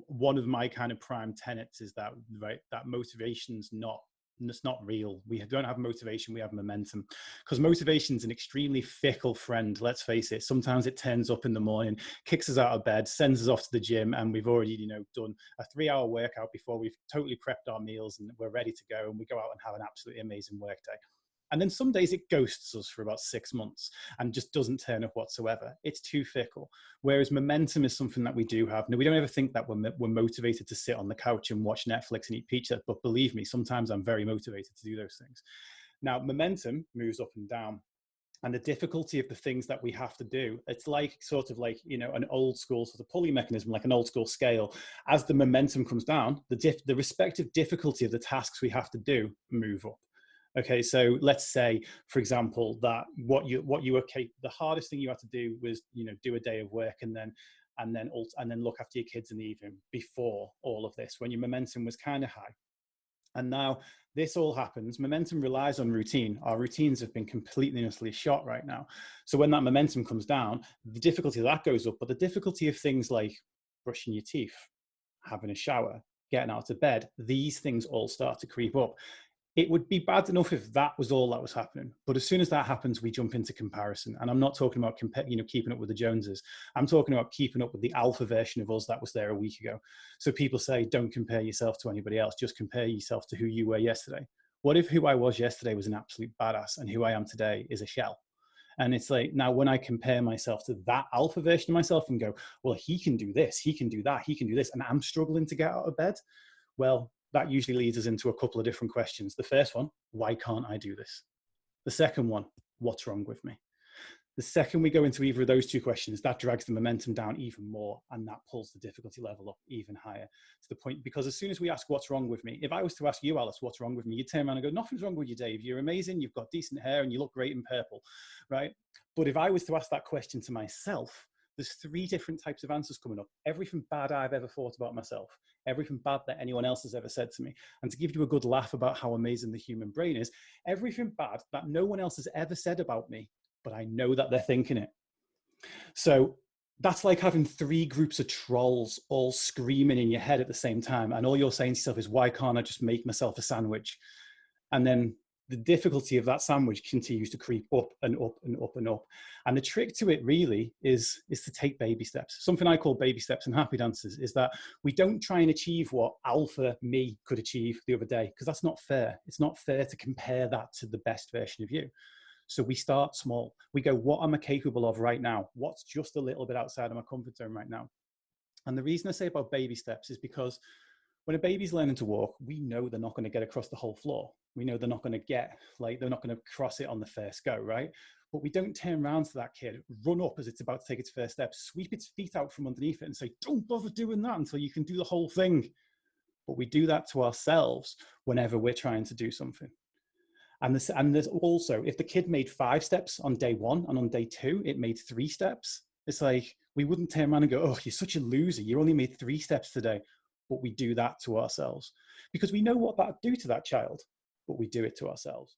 one of my kind of prime tenets is that, right, that motivation's not, it's not real. We don't have motivation, we have momentum. Because motivation is an extremely fickle friend, let's face it. Sometimes it turns up in the morning, kicks us out of bed, sends us off to the gym, and we've already, you know, done a 3-hour workout before we've totally prepped our meals and we're ready to go, and we go out and have an absolutely amazing work day. And then some days it ghosts us for about 6 months and just doesn't turn up whatsoever. It's too fickle. Whereas momentum is something that we do have. Now, we don't ever think that we're motivated to sit on the couch and watch Netflix and eat pizza, but believe me, sometimes I'm very motivated to do those things. Now, momentum moves up and down. And the difficulty of the things that we have to do, it's like sort of like, you know, an old school sort of pulley mechanism, like an old school scale. As the momentum comes down, the respective difficulty of the tasks we have to do move up. Okay, so let's say, for example, that the hardest thing you had to do was, you know, do a day of work and then look after your kids in the evening before all of this, when your momentum was kind of high. And now this all happens. Momentum relies on routine. Our routines have been completely and utterly shot right now. So when that momentum comes down, the difficulty of that goes up, but the difficulty of things like brushing your teeth, having a shower, getting out of bed, these things all start to creep up. It would be bad enough if that was all that was happening. But as soon as that happens, we jump into comparison. And I'm not talking about keeping up with the Joneses. I'm talking about keeping up with the alpha version of us that was there a week ago. So people say, don't compare yourself to anybody else. Just compare yourself to who you were yesterday. What if who I was yesterday was an absolute badass and who I am today is a shell? And it's like, now when I compare myself to that alpha version of myself and go, well, he can do this, he can do that, he can do this, and I'm struggling to get out of bed, well, that usually leads us into a couple of different questions. The first one, why can't I do this? The second one, what's wrong with me? The second we go into either of those two questions, that drags the momentum down even more, and that pulls the difficulty level up even higher, to the point, because as soon as we ask what's wrong with me, if I was to ask you, Alice, what's wrong with me, you'd turn around and go, nothing's wrong with you, Dave. You're amazing. You've got decent hair and you look great in purple, right? But if I was to ask that question to myself, there's 3 different types of answers coming up. Everything bad I've ever thought about myself, everything bad that anyone else has ever said to me. And to give you a good laugh about how amazing the human brain is, everything bad that no one else has ever said about me, but I know that they're thinking it. So that's like having 3 groups of trolls all screaming in your head at the same time. And all you're saying to yourself is, why can't I just make myself a sandwich? And then the difficulty of that sandwich continues to creep up and up and up and up. And the trick to it really is to take baby steps. Something I call baby steps in happy dancers is that we don't try and achieve what alpha me could achieve the other day, because that's not fair. It's not fair to compare that to the best version of you. So we start small. We go, what am I capable of right now? What's just a little bit outside of my comfort zone right now? And the reason I say about baby steps is because when a baby's learning to walk, we know they're not going to get across the whole floor. We know they're not going to they're not going to cross it on the first go, right? But we don't turn around to that kid, run up as it's about to take its first step, sweep its feet out from underneath it and say, don't bother doing that until you can do the whole thing. But we do that to ourselves whenever we're trying to do something. And there's also, if the kid made 5 steps on day 1 and on day 2, it made 3 steps. It's like, we wouldn't turn around and go, oh, you're such a loser. You only made 3 steps today. But we do that to ourselves because we know what that would do to that child, but we do it to ourselves.